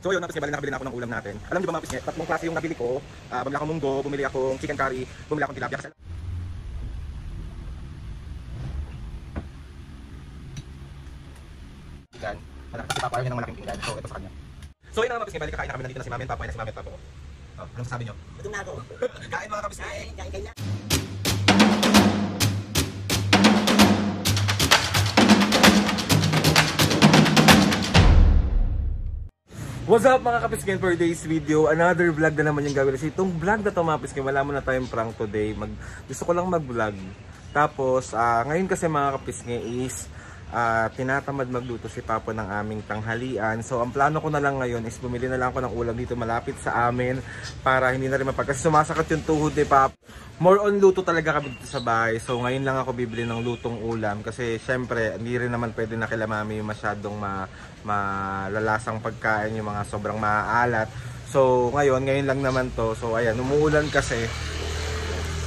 So yun, mga pisngi, bali nakabili na ako ng ulam natin. Alam niyo ba mga pisngi, tatlong klase yung nabili ko. Bumili akong munggo, bumili akong chicken curry, bumili akong tilapia. Kasi kasi Papa ayaw niya ng malaking pinggan. So ito sa kanya. So yun mga pisngi, bali kakain na kami, nandito na si Mami, Papa, na si Mami at Papa. Anong sabi niyo? Gutom na ako. Kain mga kapisngi. Kain kain na. What's up mga kapiskin, for today's video, another vlog na naman yung gagawin. Kasi itong vlog na to mga kapiskin, wala mo na tayong prank today. Gusto ko lang mag-vlog. Tapos, ngayon kasi mga kapiskin is tinatamad magluto si Papa ng aming tanghalian. So ang plano ko na lang ngayon is bumili na lang ako ng ulam dito malapit sa amin para hindi na rin kasi sumasakit yung tuhod ni Papa. More on luto talaga kami dito sa bahay. So ngayon lang ako bibili ng lutong ulam kasi syempre hindi rin naman pwede na kila Mami masyadong malalasang pagkain, yung mga sobrang maaalat. So ngayon lang naman to. So ayan, umuulan kasi.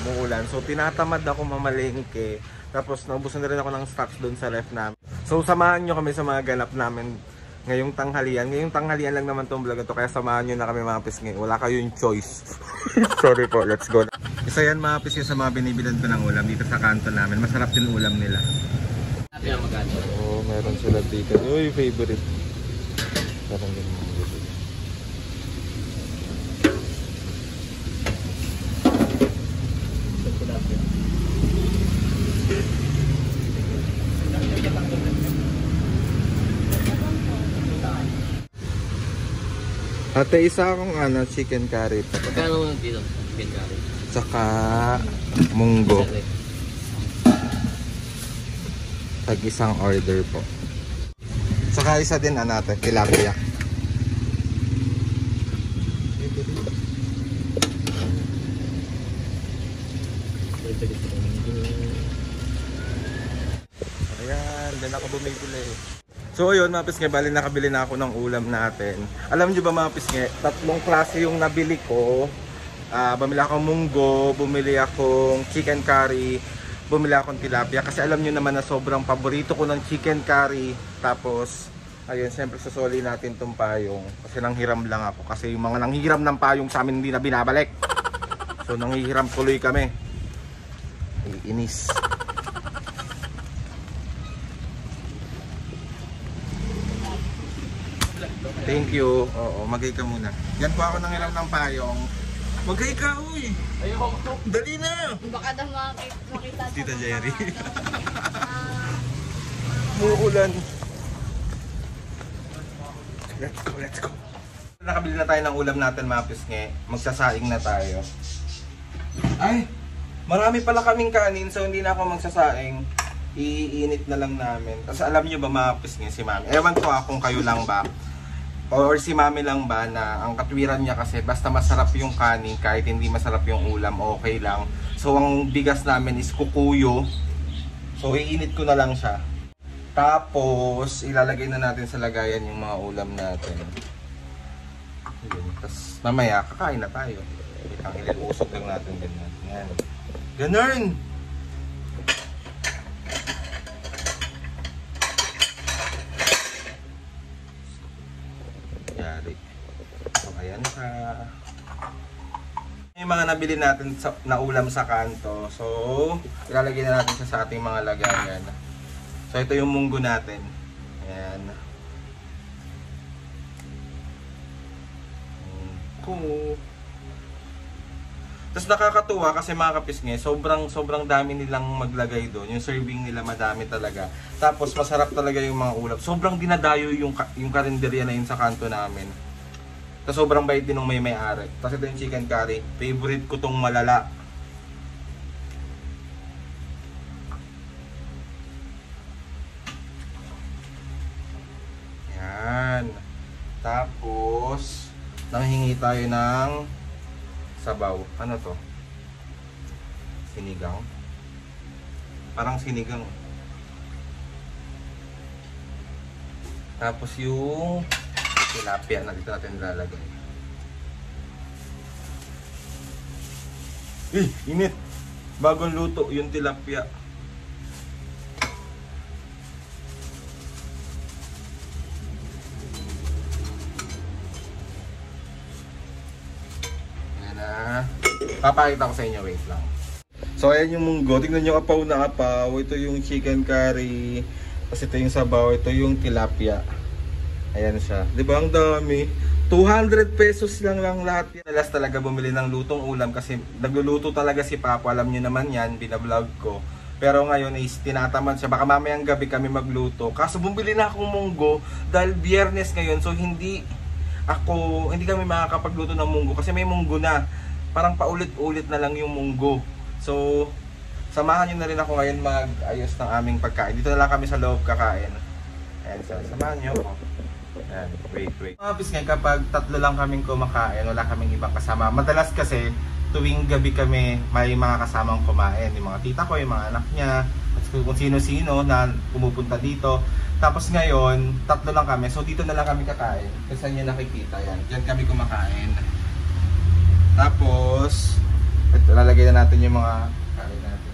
Umuulan. So tinatamad ako mamalengke. Tapos naubusan na rin ako ng stocks doon sa ref namin. So samahan nyo kami sa mga ganap namin ngayong tanghalian. Ngayong tanghalian lang naman tong vlog ito. Kaya samahan nyo na kami mga pisngi. Wala kayong choice. Sorry po, let's go. Isa yan mga pisngi sa mga binibilan ko ng ulam dito sa kanto namin. Masarap din ulam nila. Oo, meron sila dito. Uy, favorite. Parang ganun. Ate, isa akong chicken curry po. Magkano dito? Chicken curry. Tsaka munggo. Tag isang order po. Tsaka isa din ate, tilapia. Ayan, din ako bumibili. So yun mga pisngi, bali nakabili na ako ng ulam natin. Alam nyo ba mga pisngi, tatlong klase yung nabili ko. Bumili akong munggo, bumili akong chicken curry, bumili akong tilapia. Kasi alam nyo naman na sobrang paborito ko ng chicken curry. Tapos, ayun, siyempre susuli natin tong payong. Kasi nanghiram lang ako. Kasi yung mga nanghiram ng payong sa amin hindi na binabalik. So nanghihiram tuloy kami. Inis. Thank you. Oo, magay ka muna. Yan po ako nanghiram ng payong. Magay ka, uy! Ayoko. Dali na! Baka daw makita Tita Jerry. Muulan. Let's go, let's go. Nakabili na tayo ng ulam natin mga pisngi. Magsasaing na tayo. Ay! Marami pala kaming kanin so hindi na ako magsasaing. Iinit na lang namin. Kasi alam nyo ba mga pisngi si Mami? Ewan ko kung kayo lang ba. Or si Mami lang ba na ang katwiran niya kasi basta masarap yung kanin kahit hindi masarap yung ulam, okay lang. So ang bigas namin is kukuyo. So iinit ko na lang siya. Tapos ilalagay na natin sa lagayan yung mga ulam natin. Tapos mamaya kakain na tayo. Ang ililusog lang natin ganyan. Yan. Ganun! So ayan siya. Yung mga nabili natin na ulam sa kanto. So ilalagay na natin siya sa ating mga lagayan. So ito yung munggo natin. Ayan. Munggo. Tapos nakakatuwa kasi mga kapisngi, sobrang dami nilang maglagay doon. Yung serving nila madami talaga. Tapos masarap talaga yung mga ulam. Sobrang dinadayo yung karinderya na yun sa kanto namin. Tapos sobrang bait din ng may-ari. Tapos ito yung chicken curry. Favorite ko tong malala. Yan. Tapos nanghingi tayo ng sabaw. Ano to? Sinigang? Parang sinigang. Tapos yung tilapia na dito natin lalagay. Init! Bagong luto yung tilapia. Papakita ko sa inyo, wait lang. So ayan yung munggo, tingnan nyo apaw na apaw. Ito yung chicken curry. Tapos ito yung sabaw, ito yung tilapia. Ayan siya. Di ba ang dami? 200 pesos lang lahat yan. Alas talaga bumili ng lutong ulam kasi nagluluto talaga si Papa. Alam nyo naman yan, binablog ko. Pero ngayon is tinatamad siya. Baka mamayang gabi kami magluto. Kaso bumili na akong munggo dahil biyernes ngayon. So hindi kami makakapagluto ng munggo kasi may munggo na. Parang paulit-ulit na lang yung munggo. So samahan nyo na rin ako ngayon mag-ayos ng aming pagkain. Dito na lang kami sa loob kakain. Ayan, so samahan nyo ako. Ayan, wait. Mga pisngay, kapag tatlo lang kaming kumakain, wala kaming ibang kasama. Madalas kasi tuwing gabi kami may mga kasamang kumain. Yung mga tita ko, yung mga anak niya, at kung sino-sino na pumupunta dito. Tapos ngayon, tatlo lang kami. So dito na lang kami kakain. Kasi saan nyo nakikita yan. Diyan kami kumakain. Tapos, ito, lalagay na natin yung mga kain natin.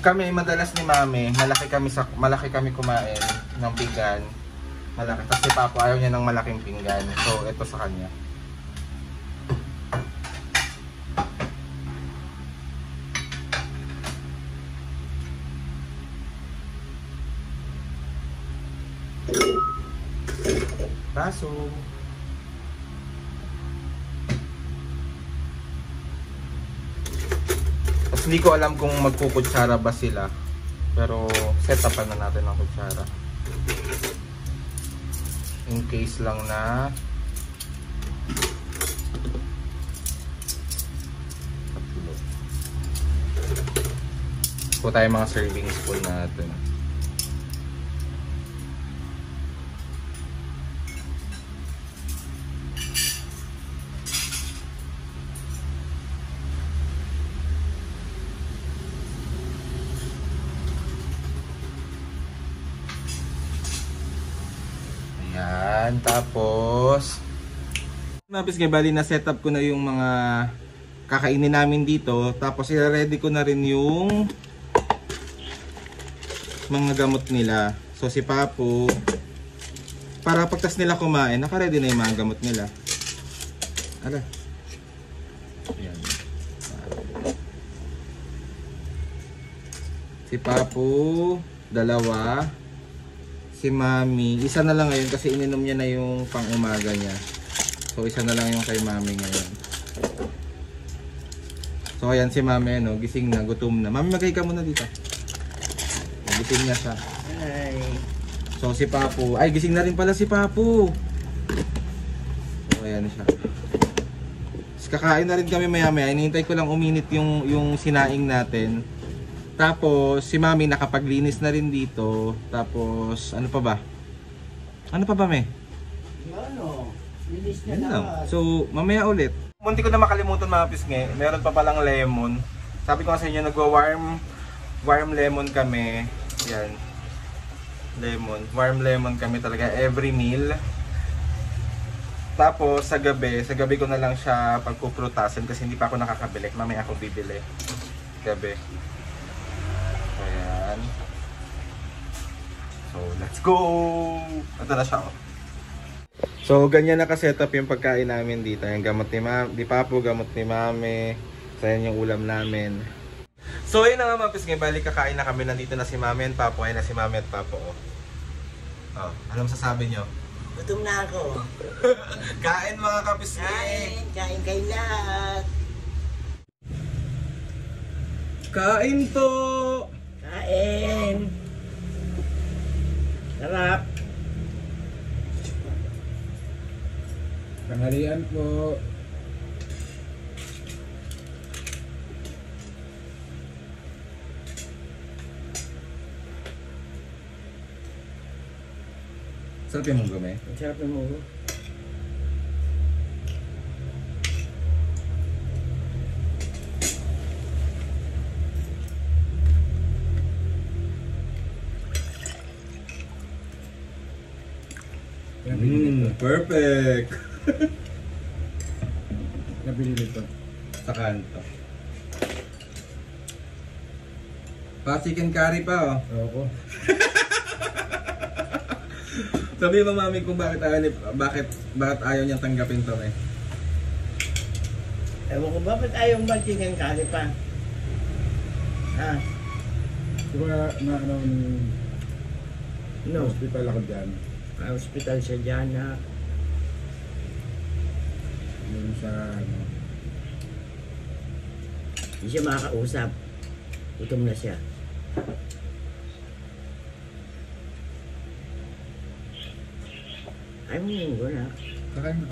Kami madalas ni Mami, malaki kami kumain ng pinggan. Malaki kasi Papa ayaw niya ng malaking pinggan. So ito sa kanya. Baso. Hindi ko alam kung magkukutsara ba sila. Pero set upan na natin ang kutsara. In case lang na po tayo mga serving spoon natin. Ayan, tapos napis kay bali na setup ko na yung mga kakainin namin dito. Tapos i-ready ko na rin yung mga gamot nila. So si Papu, para pagtas nila kumain, naka-ready na yung mga gamot nila. Ala. Ayan. Si Papu, dalawa. Si Mami, isa na lang ngayon kasi ininom niya na yung pang-umaga niya. So isa na lang yung kay Mami ngayon. So ayan si Mami, no, gising na, gutom na. Mami, magay ka muna dito. Gising na siya. Hi. So si Papu, ay gising na rin pala si Papu. So ayan siya. Tapos kakain na rin kami maya-maya. Hinihintay ko lang uminit yung sinaing natin. Tapos si Mami nakapaglinis na rin dito. Tapos ano pa ba? Ano pa ba, Me? Ano? Linis na Yan lang. lahat. So mamaya ulit. Munti ko na makalimutan mga pisngi. Meron pa palang lemon. Sabi ko nga sa inyo, warm lemon kami. Yan. Warm lemon kami talaga every meal. Tapos sa gabi ko na lang siya pagpuprutasin kasi hindi pa ako nakakabili. Mamaya ako bibili. Gabi. Ayan. So let's go! Ito na siya. Oh. So ganyan naka-setup yung pagkain namin dito. Yung gamot ni Papu, gamot ni Mami. So yan yung ulam namin. So ayun na nga mga pisngay, balik kakain na kami. Nandito na si Mami and Papu. Ayun na si Mami at Papu. Oh, anong sasabi nyo? Gutom na ako. Kain mga kapisngay! Kain kayo lahat. Kain po! Kain. Sarap. Tanghalian po. Sarap yung munggo, Me. Ang sarap ng mugo. Perfect! Nabili nito. Sa kanto. Pa chicken curry pa, oh. Oo. Sabi mo mami kung bakit ayaw niyang tanggapin to, eh. Ewan ko bakit ayaw ba chicken curry pa? Ha? Di ba na ano No. hospital ako dyan. Hospital siya dyan na. Yung sa ano. Hindi siya makakausap. Gutom na siya. Ay, munggo na. Kakain mo.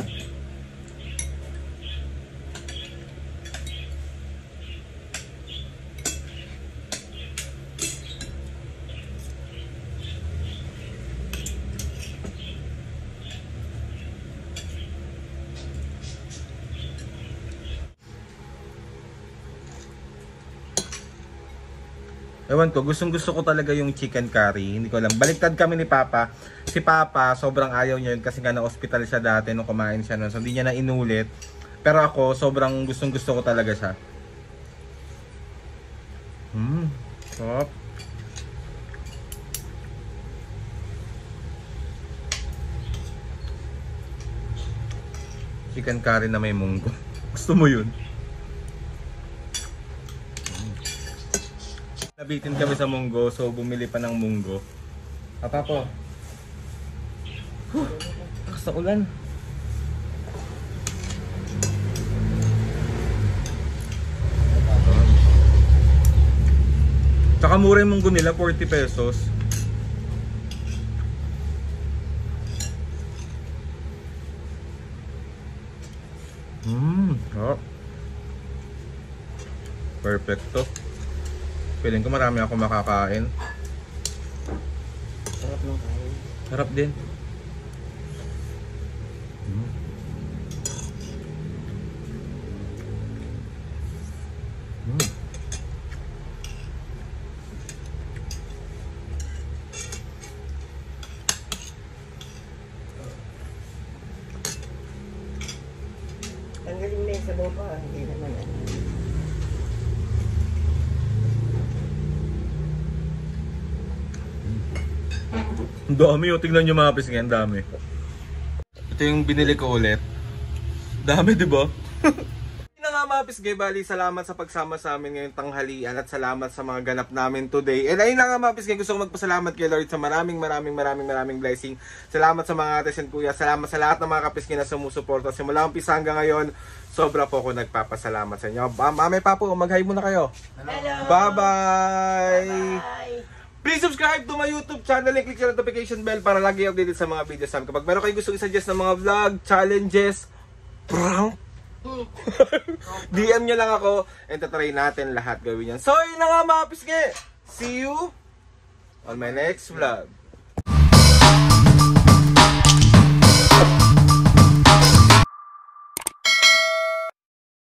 Ewan ko, gustong-gusto ko talaga yung chicken curry. Hindi ko alam. Baliktad kami ni Papa. Si Papa, sobrang ayaw niya yun kasi nga na-hospital siya dati nung kumain siya nun. So, hindi niya na inulit. Pero ako, sobrang gustong-gusto ko talaga siya. Sarap. Chicken curry na may munggo. Gusto mo yun? Nabitin kami sa munggo, so bumili pa ng munggo. Papa po. Lakas sa ulan. Tsaka mura yung munggo nila, 40 pesos. Oh. Perfecto. Feeling ko marami ako makakain. Sarap ng kain. Sarap din. Tanggalin na yung sabaw pa. Hindi naman ano. Ang dami, oh. Tingnan nyo mga pisngi, ang dami. Ito yung binili ko ulit. Dami, di ba? Yun na nga mga pisngi, bali, salamat sa pagsama sa amin ngayong tanghalian at salamat sa mga ganap namin today. And ayun na nga mga pisngi, gusto ko magpasalamat kay Lord sa maraming blessing. Salamat sa mga ates and kuya. Salamat sa lahat ng mga kapisngi na sumusuporta. Simula umpisa hanggang ngayon, sobra po ako nagpapasalamat sa inyo. Mami, Papo, mag-hi muna kayo. Hello! Bye-bye! Bye! Please subscribe to my YouTube channel and click the notification bell para lagi updated sa mga videos namin. Kapag meron kayong gusto i-suggest ng mga vlog, challenges, prank, DM nyo lang ako and tatry natin lahat gawin yan. So yun na nga mga pisngi. See you on my next vlog.